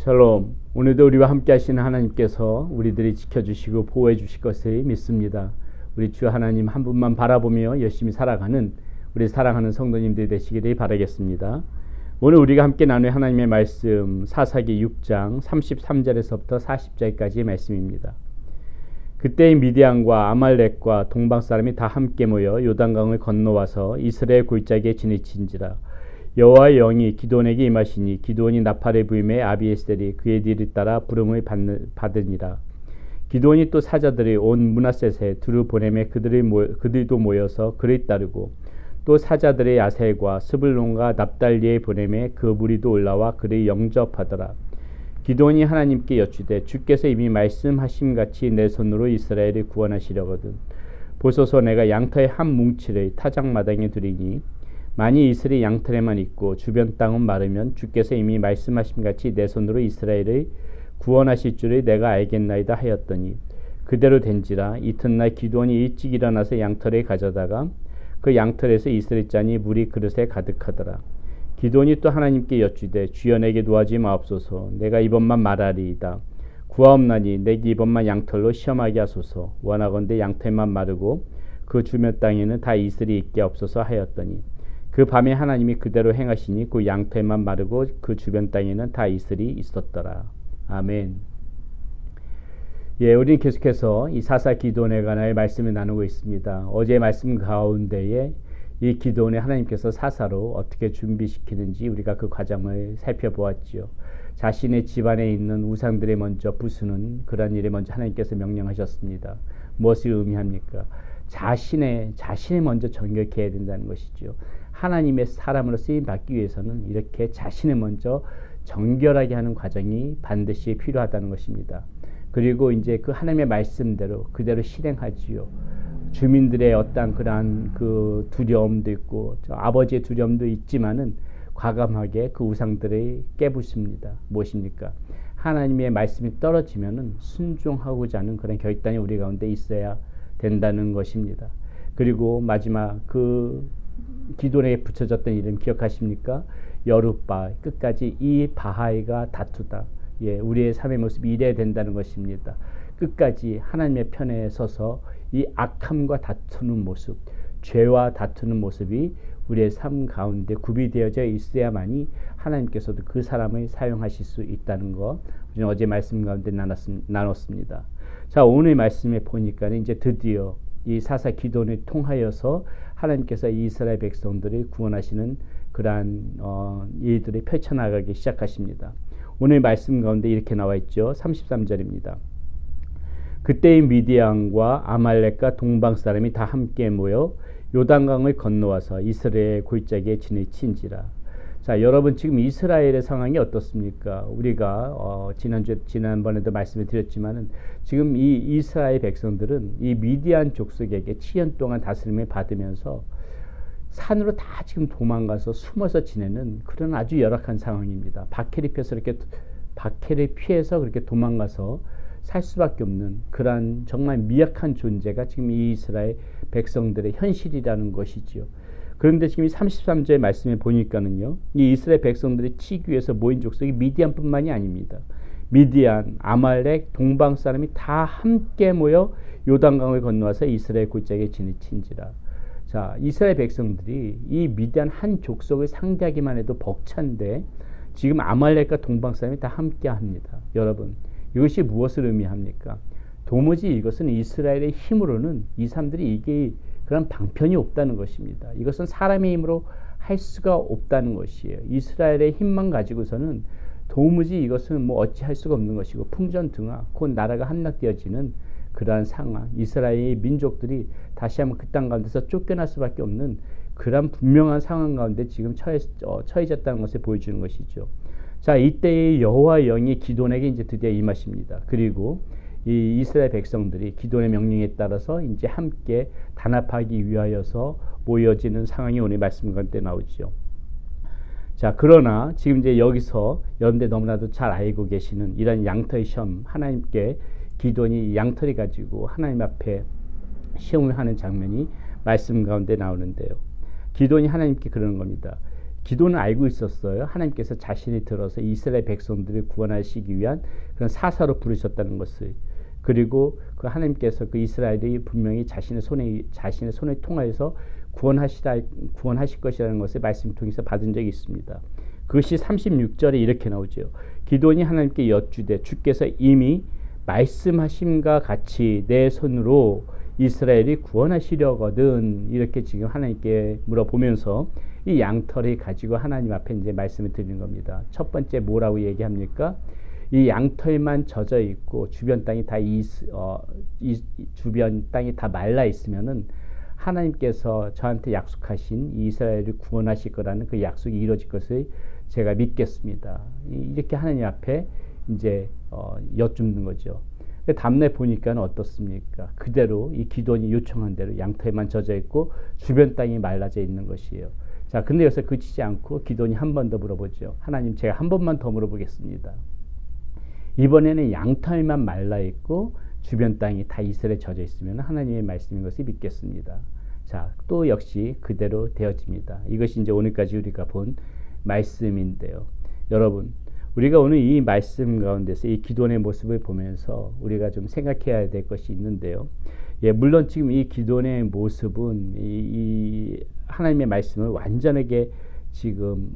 샬롬. 오늘도 우리와 함께 하시는 하나님께서 우리들이 지켜주시고 보호해 주실 것을 믿습니다. 우리 주 하나님 한 분만 바라보며 열심히 살아가는 우리 사랑하는 성도님들이 되시기를 바라겠습니다. 오늘 우리가 함께 나눌 하나님의 말씀 사사기 6장 33절에서부터 40절까지의 말씀입니다. 그때 미디안과 아말렉과 동방 사람이 다 함께 모여 요단강을 건너와서 이스라엘 골짜기에 진을 여호와의 영이 기드온에게 임하시니 기드온이 나팔을 부임에 아비에셀이 그의 뒤를 따라 부름을 받으니라. 기드온이 또 사자들이 온 므낫셋에 두루 보내매 그들도 모여서 그를 따르고 또 사자들의 야셀과 스불론과 납달리에 보내매 그 무리도 올라와 그를 영접하더라. 기드온이 하나님께 여쭈되 주께서 이미 말씀하심같이 내 손으로 이스라엘을 구원하시려거든 보소서 내가 양털의 한 뭉치를 타작마당에 두리니 만일 이슬이 양털에만 있고 주변 땅은 마르면 주께서 이미 말씀하심같이 내 손으로 이스라엘을 구원하실 줄을 내가 알겠나이다 하였더니 그대로 된지라. 이튿날 기드온이 일찍 일어나서 양털을 가져다가 그 양털에서 이슬을 짜니 물이 그릇에 가득하더라. 기드온이 또 하나님께 여쭈되 주여 내게 도와주지 마옵소서. 내가 이번만 말하리이다. 구하옵나니 내게 이번만 양털로 시험하게 하소서. 원하건대 양털만 마르고 그 주변 땅에는 다 이슬이 있게 없소서 하였더니 그 밤에 하나님이 그대로 행하시니 그 양털만 마르고 그 주변 땅에는 다 이슬이 있었더라. 아멘. 우리는 계속해서 이 사사 기드온에 관하여 말씀을 나누고 있습니다. 어제 말씀 가운데에 이 기드온을 하나님께서 사사로 어떻게 준비시키는지 우리가 그 과정을 살펴보았지요. 자신의 집안에 있는 우상들을 먼저 부수는 그런 일을 먼저 하나님께서 명령하셨습니다. 무엇을 의미합니까? 자신의 먼저 정결케 해야 된다는 것이죠. 하나님의 사람으로 쓰임 받기 위해서는 이렇게 자신을 먼저 정결하게 하는 과정이 반드시 필요하다는 것입니다. 그리고 이제 그 하나님의 말씀대로 그대로 실행하지요. 주민들의 어떤 그러한 그 두려움도 있고 아버지의 두려움도 있지만은 과감하게 그 우상들을 깨부숩니다. 무엇입니까? 하나님의 말씀이 떨어지면은 순종하고자 하는 그런 결단이 우리 가운데 있어야 된다는 것입니다. 그리고 마지막 그 기드온에게 붙여졌던 이름 기억하십니까? 여룻바 끝까지 이 바하이가 다투다. 우리의 삶의 모습이 이래야 된다는 것입니다. 끝까지 하나님의 편에 서서 이 악함과 다투는 모습, 죄와 다투는 모습이 우리의 삶 가운데 구비되어져 있어야만이 하나님께서도 그 사람을 사용하실 수 있다는 것 우리는 어제 말씀 가운데 나눴습니다. 자, 오늘 말씀에 보니까 이제 드디어 이 사사 기드온을 통하여서 하나님께서 이스라엘 백성들을 구원하시는 그러한 일들이 펼쳐나가기 시작하십니다. 오늘 말씀 가운데 이렇게 나와 있죠. 33절입니다. 그때의 미디안과 아말렉과 동방 사람이 다 함께 모여 요단강을 건너와서 이스라엘 골짜기에 진을 친지라. 자, 여러분 지금 이스라엘의 상황이 어떻습니까? 우리가 지난번에도 말씀을 드렸지만은 지금 이 이스라엘 백성들은 이 미디안 족속에게 7년 동안 다스림을 받으면서 산으로 다 지금 도망가서 숨어서 지내는 그런 아주 열악한 상황입니다. 박해를 피해서 그렇게 도망가서 살 수밖에 없는 그러한 정말 미약한 존재가 지금 이 이스라엘 백성들의 현실이라는 것이지요. 그런데 지금 이 33절의 말씀에 보니까는요, 이 이스라엘 백성들이 치기 위해서 모인 족속이 미디안뿐만이 아닙니다. 미디안, 아말렉, 동방 사람이 다 함께 모여 요단강을 건너와서 이스라엘 골짜기에 진을 친지라. 자, 이스라엘 백성들이 이 미디안 한 족속을 상대하기만 해도 벅찬데 지금 아말렉과 동방 사람이 다 함께 합니다. 여러분, 이것이 무엇을 의미합니까? 도무지 이것은 이스라엘의 힘으로는 이 사람들이 이게 그런 방편이 없다는 것입니다. 이것은 사람의 힘으로 할 수가 없다는 것이에요. 이스라엘의 힘만 가지고서는 도무지 이것은 뭐 어찌할 수가 없는 것이고 풍전등화 곧 나라가 함락되어지는 그러한 상황, 이스라엘의 민족들이 다시 한번 그 땅 가운데서 쫓겨날 수밖에 없는 그런 분명한 상황 가운데 지금 처해졌다는 것을 보여주는 것이죠. 자, 이때의 여호와의 영이 기드온에게 이제 드디어 임하십니다. 그리고 이 이스라엘 백성들이 기드온의 명령에 따라서 이제 함께 단합하기 위하여서 모여지는 상황이 오늘 말씀 가운데 나오죠. 자, 그러나 지금 이제 여기서 여러분들 너무나도 잘 알고 계시는 이런 양털 시험, 하나님께 기드온이 양털이 가지고 하나님 앞에 시험을 하는 장면이 말씀 가운데 나오는데요. 기드온이 하나님께 그러는 겁니다. 기도는 알고 있었어요. 하나님께서 자신이 들어서 이스라엘 백성들을 구원하시기 위한 그런 사사로 부르셨다는 것을. 그리고 그 하나님께서 그 이스라엘이 분명히 자신의 손에 통하여서 구원하실 것이라는 것을 말씀 통해서 받은 적이 있습니다. 그것이 36절에 이렇게 나오죠. 기도니 하나님께 여쭈되 주께서 이미 말씀하심과 같이 내 손으로 이스라엘이 구원하시려거든. 이렇게 지금 하나님께 물어보면서 이 양털을 가지고 하나님 앞에 이제 말씀을 드리는 겁니다. 첫 번째 뭐라고 얘기합니까? 이 양털만 젖어 있고 주변 땅이 다 주변 땅이 다 말라 있으면은 하나님께서 저한테 약속하신 이스라엘을 구원하실 거라는 그 약속이 이루어질 것을 제가 믿겠습니다. 이렇게 하나님 앞에 이제 여쭙는 거죠. 다음날 보니까 어떻습니까? 그대로 이 기도원이 요청한 대로 양털만 젖어 있고 주변 땅이 말라져 있는 것이에요. 자, 근데 여기서 그치지 않고 기도원이 한 번 더 물어보죠. 하나님, 제가 한 번만 더 물어보겠습니다. 이번에는 양털만 말라 있고 주변 땅이 다 이스라엘에 젖어 있으면 하나님의 말씀인 것을 믿겠습니다. 자, 또 역시 그대로 되어집니다. 이것이 이제 오늘까지 우리가 본 말씀인데요. 여러분, 우리가 오늘 이 말씀 가운데서 이 기도원의 모습을 보면서 우리가 좀 생각해야 될 것이 있는데요. 예, 물론 지금 이 기도원의 모습은 이 하나님의 말씀을 완전하게 지금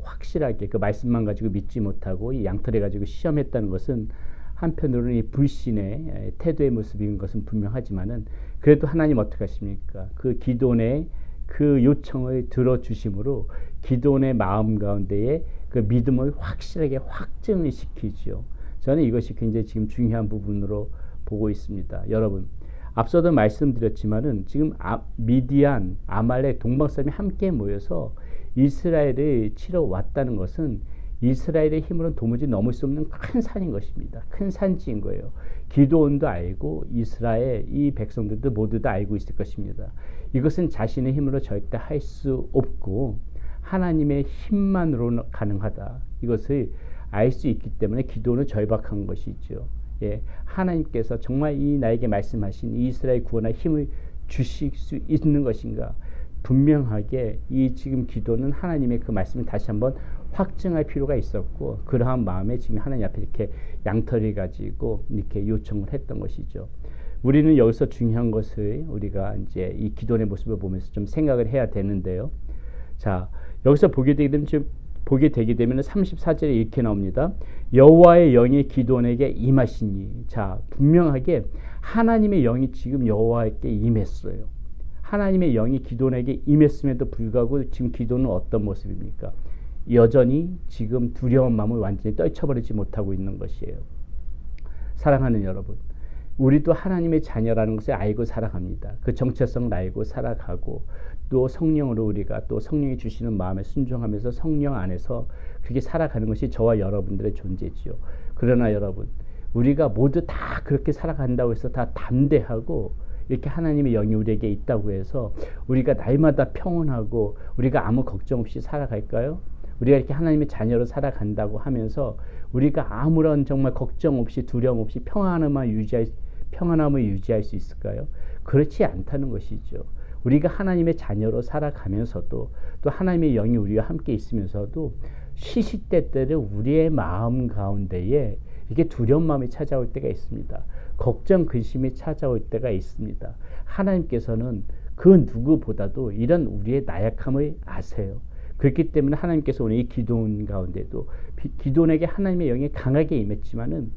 확실하게 그 말씀만 가지고 믿지 못하고 이 양털에 가지고 시험했다는 것은 한편으로는 이 불신의 태도의 모습인 것은 분명하지만은 그래도 하나님 어떻게 하십니까? 그 기도원의 그 요청을 들어주심으로 기도원의 마음 가운데에 그 믿음을 확실하게 확증을 시키죠. 저는 이것이 굉장히 지금 중요한 부분으로 보고 있습니다. 여러분, 앞서도 말씀드렸지만은 지금 미디안, 아말렉, 동방사람이 함께 모여서 이스라엘을 치러 왔다는 것은 이스라엘의 힘으로는 도무지 넘을 수 없는 큰 산인 것입니다. 큰 산지인 거예요. 기드온도 알고 이스라엘 이 백성들도 모두 다 알고 있을 것입니다. 이것은 자신의 힘으로 절대 할 수 없고 하나님의 힘만으로 가능하다. 이것을 알 수 있기 때문에 기도는 절박한 것이죠. 예, 하나님께서 정말 이 나에게 말씀하신 이스라엘 구원할 힘을 주실 수 있는 것인가? 분명하게 이 지금 기도는 하나님의 그 말씀을 다시 한번 확증할 필요가 있었고 그러한 마음에 지금 하나님 앞에 이렇게 양털을 가지고 이렇게 요청을 했던 것이죠. 우리는 여기서 중요한 것을 우리가 이제 이 기도의 모습을 보면서 좀 생각을 해야 되는데요. 자, 여기서 보게 되게 되면 34절에 이렇게 나옵니다. 여호와의 영이 기드온에게 임하시니. 자, 분명하게 하나님의 영이 지금 여호와에게 임했어요. 하나님의 영이 기드온에게 임했음에도 불구하고 지금 기드온은 어떤 모습입니까? 여전히 지금 두려운 마음을 완전히 떨쳐버리지 못하고 있는 것이에요. 사랑하는 여러분, 우리도 하나님의 자녀라는 것을 알고 살아갑니다. 그 정체성을 알고 살아가고 또 성령으로 우리가 또 성령이 주시는 마음에 순종하면서 성령 안에서 그렇게 살아가는 것이 저와 여러분들의 존재지요. 그러나 여러분, 우리가 모두 다 그렇게 살아간다고 해서 다 담대하고 이렇게 하나님의 영이 우리에게 있다고 해서 우리가 날마다 평온하고 우리가 아무 걱정 없이 살아갈까요? 우리가 이렇게 하나님의 자녀로 살아간다고 하면서 우리가 아무런 정말 걱정 없이 두려움 없이 평안함을 유지할 수 있을까요? 그렇지 않다는 것이죠. 우리가 하나님의 자녀로 살아가면서도 또 하나님의 영이 우리와 함께 있으면서도 시시때때로 우리의 마음 가운데에 이게 두려운 마음이 찾아올 때가 있습니다. 걱정, 근심이 찾아올 때가 있습니다. 하나님께서는 그 누구보다도 이런 우리의 나약함을 아세요. 그렇기 때문에 하나님께서 오늘 이 기도원 가운데도 기도원에게 하나님의 영이 강하게 임했지만은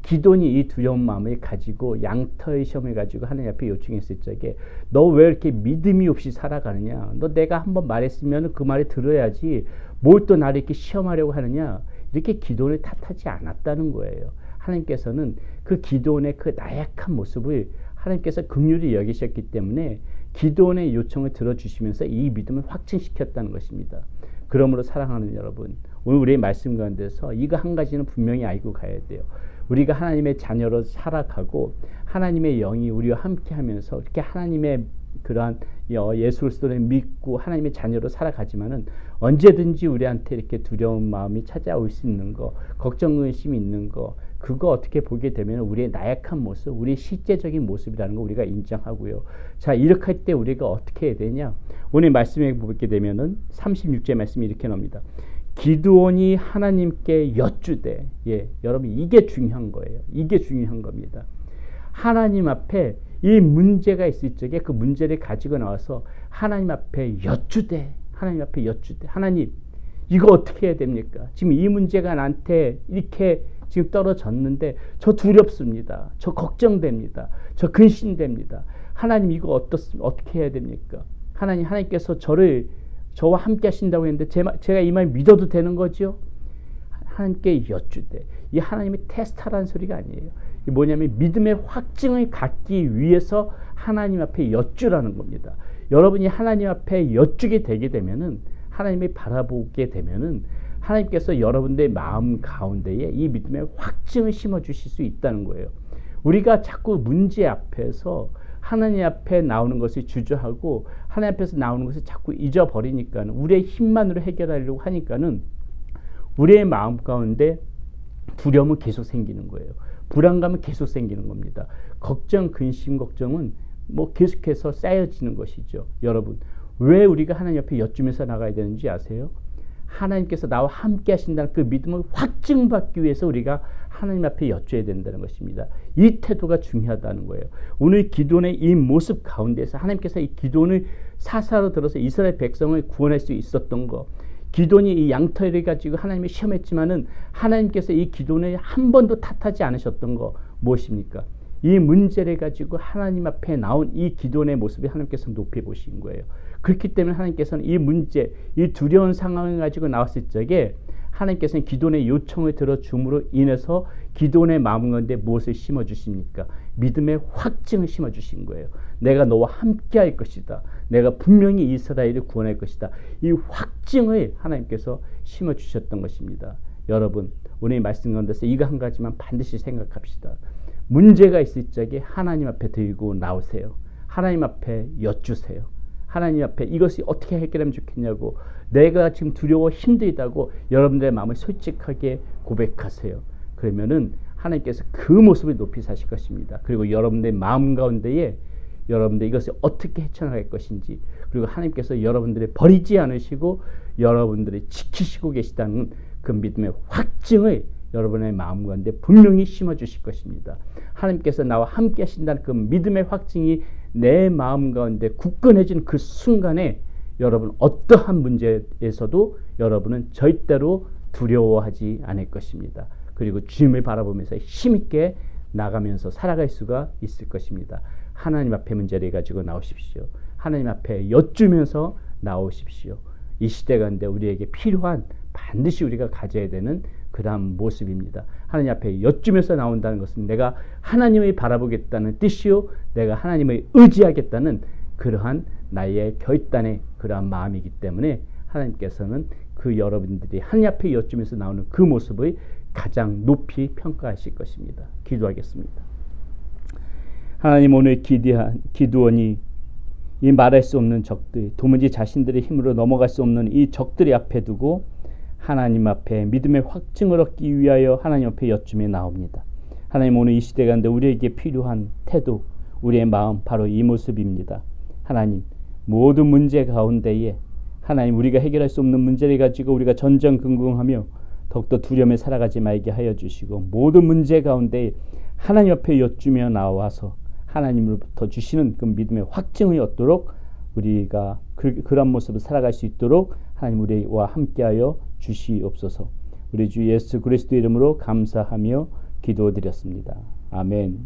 기도원이 이 두려운 마음을 가지고 양털 시험을 가지고 하나님 앞에 요청했을 적에 너 왜 이렇게 믿음이 없이 살아가느냐? 너 내가 한번 말했으면 그 말을 들어야지 뭘 또 나를 이렇게 시험하려고 하느냐? 이렇게 기도원을 탓하지 않았다는 거예요. 하나님께서는 그 기도원의 그 나약한 모습을 하나님께서 긍휼히 여기셨기 때문에 기도원의 요청을 들어주시면서 이 믿음을 확증시켰다는 것입니다. 그러므로 사랑하는 여러분, 오늘 우리의 말씀 가운데서 이거 한 가지는 분명히 알고 가야 돼요. 우리가 하나님의 자녀로 살아가고 하나님의 영이 우리와 함께 하면서 이렇게 하나님의 그러한 예수 그리스도를 믿고 하나님의 자녀로 살아가지만은 언제든지 우리한테 이렇게 두려운 마음이 찾아올 수 있는 거, 걱정 의심이 있는 거, 그거 어떻게 보게 되면 우리의 나약한 모습, 우리의 실제적인 모습이라는 거 우리가 인정하고요. 자, 이렇게 할 때 우리가 어떻게 해야 되냐? 오늘 말씀에 보게 되면은 36절 말씀이 이렇게 나옵니다. 기드온이 하나님께 여쭈되, 여러분 이게 중요한 거예요. 이게 중요한 겁니다. 하나님 앞에 이 문제가 있을 적에 그 문제를 가지고 나와서 하나님 앞에 여쭈되, 하나님 앞에 여쭈되, 하나님 이거 어떻게 해야 됩니까? 지금 이 문제가 나한테 이렇게 지금 떨어졌는데 저 두렵습니다. 저 걱정됩니다. 저 근심됩니다. 하나님 이거 어떻게 해야 됩니까? 하나님께서 저와 함께 하신다고 했는데 제가 이 말 믿어도 되는 거죠? 하나님께 여쭈되, 이 하나님이 테스트하라는 소리가 아니에요. 이 뭐냐면 믿음의 확증을 갖기 위해서 하나님 앞에 여쭈라는 겁니다. 여러분이 하나님 앞에 여쭈게 되게 되면은, 하나님이 바라보게 되면은 하나님께서 여러분들의 마음 가운데에 이 믿음의 확증을 심어 주실 수 있다는 거예요. 우리가 자꾸 문제 앞에서 하나님 앞에 나오는 것을 주저하고 하나님 앞에서 나오는 것을 자꾸 잊어버리니까, 우리의 힘만으로 해결하려고 하니까는 우리의 마음 가운데 두려움은 계속 생기는 거예요. 불안감은 계속 생기는 겁니다. 걱정, 근심, 걱정은 계속해서 쌓여지는 것이죠. 여러분, 왜 우리가 하나님 앞에 여쭈면서 나가야 되는지 아세요? 하나님께서 나와 함께 하신다는 그 믿음을 확증받기 위해서 우리가 하나님 앞에 여쭈어야 된다는 것입니다. 이 태도가 중요하다는 거예요. 오늘 기도원의 이 모습 가운데서 하나님께서 이 기도원을 사사로 들어서 이스라엘 백성을 구원할 수 있었던 거, 기도원이 이 양털을 가지고 하나님을 시험했지만은 하나님께서 이 기도원을 한 번도 탓하지 않으셨던 거 무엇입니까? 이 문제를 가지고 하나님 앞에 나온 이 기도원의 모습을 하나님께서 높이 보신 거예요. 그렇기 때문에 하나님께서는 이 문제, 이 두려운 상황을 가지고 나왔을 적에 하나님께서는 기도원의 요청을 들어줌으로 인해서 기도원의 마음 가운데 무엇을 심어주십니까? 믿음의 확증을 심어주신 거예요. 내가 너와 함께 할 것이다. 내가 분명히 이스라엘을 구원할 것이다. 이 확증을 하나님께서 심어주셨던 것입니다. 여러분, 오늘 말씀 가운데서 이거 한 가지만 반드시 생각합시다. 문제가 있을 적에 하나님 앞에 들고 나오세요. 하나님 앞에 여쭈세요. 하나님 앞에 이것이 어떻게 해결하면 좋겠냐고, 내가 지금 두려워 힘들다고 여러분들의 마음을 솔직하게 고백하세요. 그러면은 하나님께서 그 모습을 높이 사실 것입니다. 그리고 여러분들의 마음 가운데에 여러분들 이것을 어떻게 헤쳐나갈 것인지, 그리고 하나님께서 여러분들을 버리지 않으시고 여러분들을 지키시고 계시다는 그 믿음의 확증을 여러분의 마음 가운데 분명히 심어주실 것입니다. 하나님께서 나와 함께 하신다는 그 믿음의 확증이 내 마음 가운데 굳건해진 그 순간에 여러분 어떠한 문제에서도 여러분은 절대로 두려워하지 않을 것입니다. 그리고 주님을 바라보면서 힘있게 나가면서 살아갈 수가 있을 것입니다. 하나님 앞에 문제를 가지고 나오십시오. 하나님 앞에 여쭈면서 나오십시오. 이 시대 가운데 우리에게 필요한, 반드시 우리가 가져야 되는 그러한 모습입니다. 하나님 앞에 여쭈면서 나온다는 것은 내가 하나님을 바라보겠다는 뜻이요, 내가 하나님을 의지하겠다는 그러한 나의 결단의 그러한 마음이기 때문에 하나님께서는 그 여러분들이 하나님 앞에 여쭈면서 나오는 그 모습을 가장 높이 평가하실 것입니다. 기도하겠습니다. 하나님, 오늘 기드온이 이 말할 수 없는 적들, 도무지 자신들의 힘으로 넘어갈 수 없는 이 적들이 앞에 두고 하나님 앞에 믿음의 확증을 얻기 위하여 하나님 앞에 여쭈며 나옵니다. 하나님, 오늘 이 시대 가운데 우리에게 필요한 태도, 우리의 마음, 바로 이 모습입니다. 하나님, 모든 문제 가운데에 하나님, 우리가 해결할 수 없는 문제를 가지고 우리가 전전긍긍하며 더욱더 두려움에 살아가지 말게 하여 주시고, 모든 문제 가운데 하나님 앞에 여쭈며 나와서 하나님으로부터 주시는 그 믿음의 확증을 얻도록 우리가 그런 모습을 살아갈 수 있도록 하나님 우리와 함께하여 주시옵소서. 우리 주 예수 그리스도 이름으로 감사하며 기도드렸습니다. 아멘.